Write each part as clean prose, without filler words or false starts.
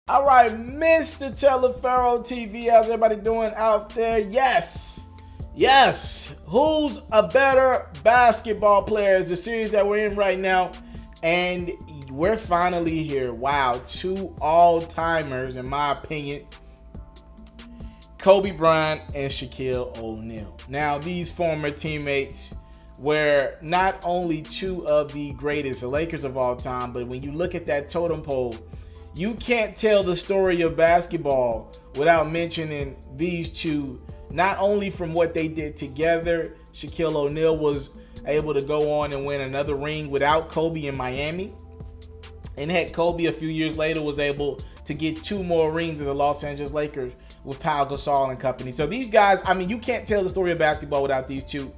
All right, Mr. Taliaferro TV, how's everybody doing out there? Yes, who's a better basketball player is the series that we're in right now, and we're finally here. Wow, two all-timers, in my opinion, Kobe Bryant and Shaquille O'Neal. Now, these former teammates were not only two of the greatest Lakers of all time, but when you look at that totem pole, you can't tell the story of basketball without mentioning these two, not only from what they did together. Shaquille O'Neal was able to go on and win another ring without Kobe in Miami. And heck, Kobe a few years later was able to get two more rings as the Los Angeles Lakers with Pau Gasol and company. So these guys, I mean, you can't tell the story of basketball without these two.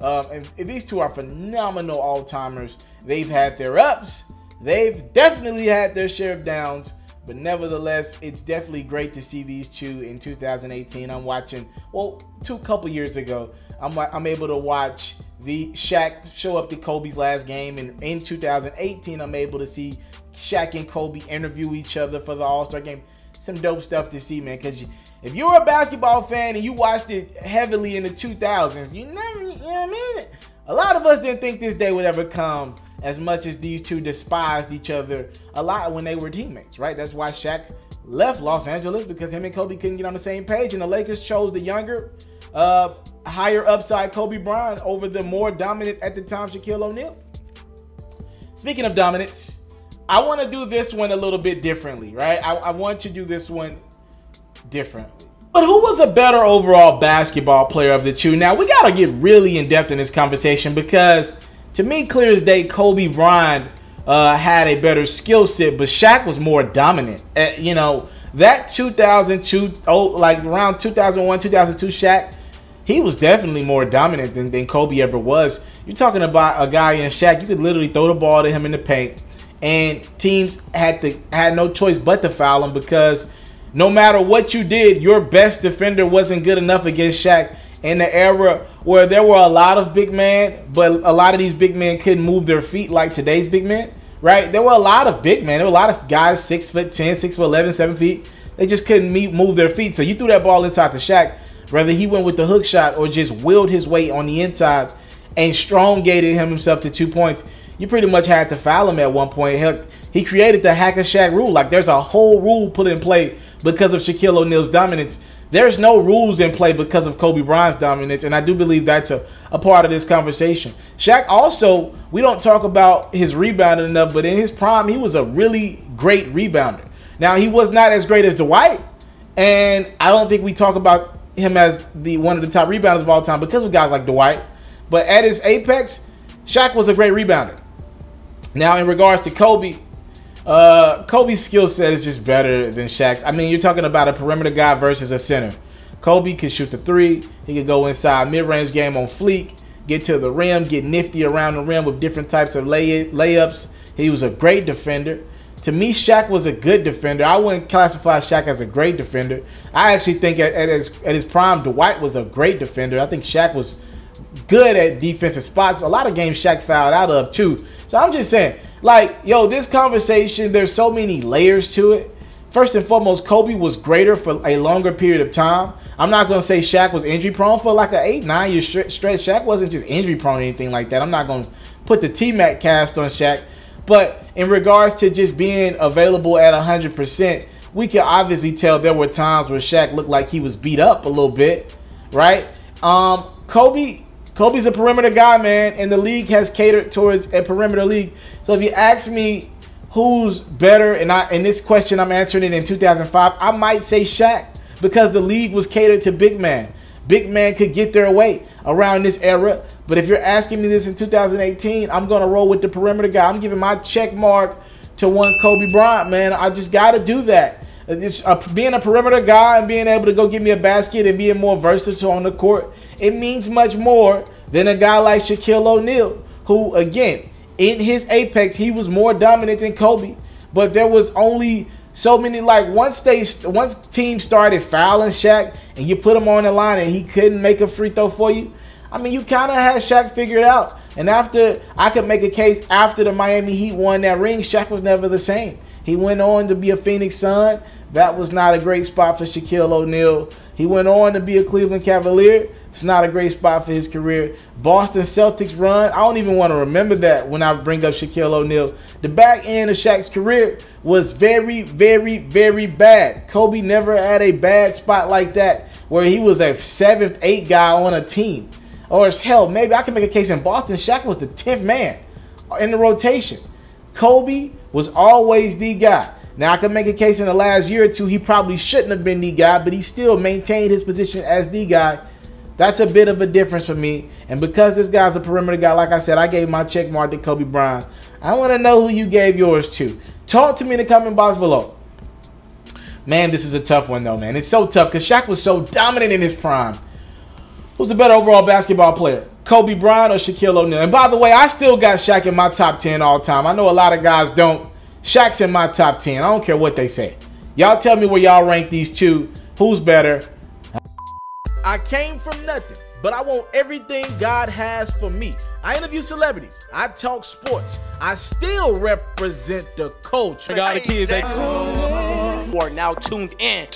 And these two are phenomenal all-timers. They've had their ups. They've definitely had their share of downs, but nevertheless, it's definitely great to see these two in 2018. I'm watching, well, couple years ago, I'm able to watch the Shaq show up to Kobe's last game, and in 2018, I'm able to see Shaq and Kobe interview each other for the All-Star game. Some dope stuff to see, man, because if you're a basketball fan and you watched it heavily in the 2000s, you know what I mean? A lot of us didn't think this day would ever come, as much as these two despised each other a lot when they were teammates, right? That's why Shaq left Los Angeles, because him and Kobe couldn't get on the same page, and the Lakers chose the younger, higher upside Kobe Bryant over the more dominant at the time Shaquille O'Neal. Speaking of dominance, I want to do this one a little bit differently, right? I want to do this one differently. But who was a better overall basketball player of the two? Now, we got to get really in-depth in this conversation, because to me, clear as day, Kobe Bryant had a better skill set, but Shaq was more dominant. You know, that 2002, like around 2001, 2002 Shaq, he was definitely more dominant than Kobe ever was. You're talking about a guy in Shaq, you could literally throw the ball to him in the paint, and teams had no choice but to foul him, because no matter what you did, your best defender wasn't good enough against Shaq. In the era where there were a lot of big men, but a lot of these big men couldn't move their feet like today's big men, right? There were a lot of big men. There were a lot of guys 6'10", 6'11", 7 feet. They just couldn't move their feet. So you threw that ball inside to Shaq, whether he went with the hook shot or just willed his weight on the inside and strong-gated himself to 2 points, you pretty much had to foul him at one point. Hell, he created the hack of Shaq rule. Like, there's a whole rule put in play because of Shaquille O'Neal's dominance. There's no rules in play because of Kobe Bryant's dominance, and I do believe that's a part of this conversation. Shaq also, we don't talk about his rebounding enough, but in his prime, he was a really great rebounder. Now, he was not as great as Dwight, and I don't think we talk about him as one of the top rebounders of all time because of guys like Dwight. But at his apex, Shaq was a great rebounder. Now, in regards to Kobe, Kobe's skill set is just better than Shaq's. I mean, you're talking about a perimeter guy versus a center. Kobe could shoot the three. He could go inside mid-range game on fleek, get to the rim, get nifty around the rim with different types of layups. He was a great defender. To me, Shaq was a good defender. I wouldn't classify Shaq as a great defender. I actually think at his prime, Dwight was a great defender. I think Shaq was good at defensive spots. A lot of games Shaq fouled out of too. So I'm just saying, like, yo, this conversation, there's so many layers to it. First and foremost, Kobe was greater for a longer period of time. I'm not going to say Shaq was injury prone for like an 8-9 year stretch. Shaq wasn't just injury prone or anything like that. I'm not going to put the T-Mac cast on Shaq. But in regards to just being available at 100%, we can obviously tell there were times where Shaq looked like he was beat up a little bit, right? Kobe's a perimeter guy, man, and the league has catered towards a perimeter league. So if you ask me who's better, and in this question I'm answering it in 2005, I might say Shaq, because the league was catered to big man. Big man could get their way around this era. But if you're asking me this in 2018, I'm going to roll with the perimeter guy. I'm giving my check mark to one Kobe Bryant, man. I just got to do that. Being a perimeter guy and being able to go get me a basket and being more versatile on the court, it means much more than a guy like Shaquille O'Neal, who, again, in his apex, he was more dominant than Kobe. But there was only so many, like, once teams started fouling Shaq and you put him on the line and he couldn't make a free throw for you, I mean, you kind of had Shaq figured out. And after, I could make a case after the Miami Heat won that ring, Shaq was never the same. He went on to be a Phoenix Sun. That was not a great spot for Shaquille O'Neal. He went on to be a Cleveland Cavalier. It's not a great spot for his career. Boston Celtics run, I don't even want to remember that when I bring up Shaquille O'Neal. The back end of Shaq's career was very, very, very bad. Kobe never had a bad spot like that where he was a 7th, 8th guy on a team. Or hell, maybe I can make a case in Boston, Shaq was the 10th man in the rotation. Kobe was always the guy. Now, I can make a case in the last year or two, he probably shouldn't have been the guy, but he still maintained his position as the guy. That's a bit of a difference for me. And because this guy's a perimeter guy, like I said, I gave my check mark to Kobe Bryant. I want to know who you gave yours to. Talk to me in the comment box below. Man, this is a tough one, though, man. It's so tough because Shaq was so dominant in his prime. Who's the better overall basketball player? Kobe Bryant or Shaquille O'Neal? And by the way, I still got Shaq in my top 10 all time. I know a lot of guys don't. Shaq's in my top 10. I don't care what they say. Y'all tell me where y'all rank these two. Who's better? I came from nothing, but I want everything God has for me. I interview celebrities. I talk sports. I still represent the culture. I got the kids. They are now tuned in.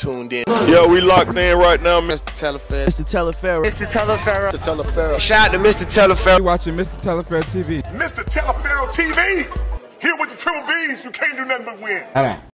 Yo, we locked in right now, Mr. TALIAFERRO'S. Mr. TALIAFERRO'S. Mr. TALIAFERRO'S. Mr. TALIAFERRO'S. Shout out to Mr. TALIAFERRO'S. You're watching Mr. TALIAFERRO'S TV. Mr. TALIAFERRO'S TV. Here with the Triple B's, you can't do nothing but win. All right.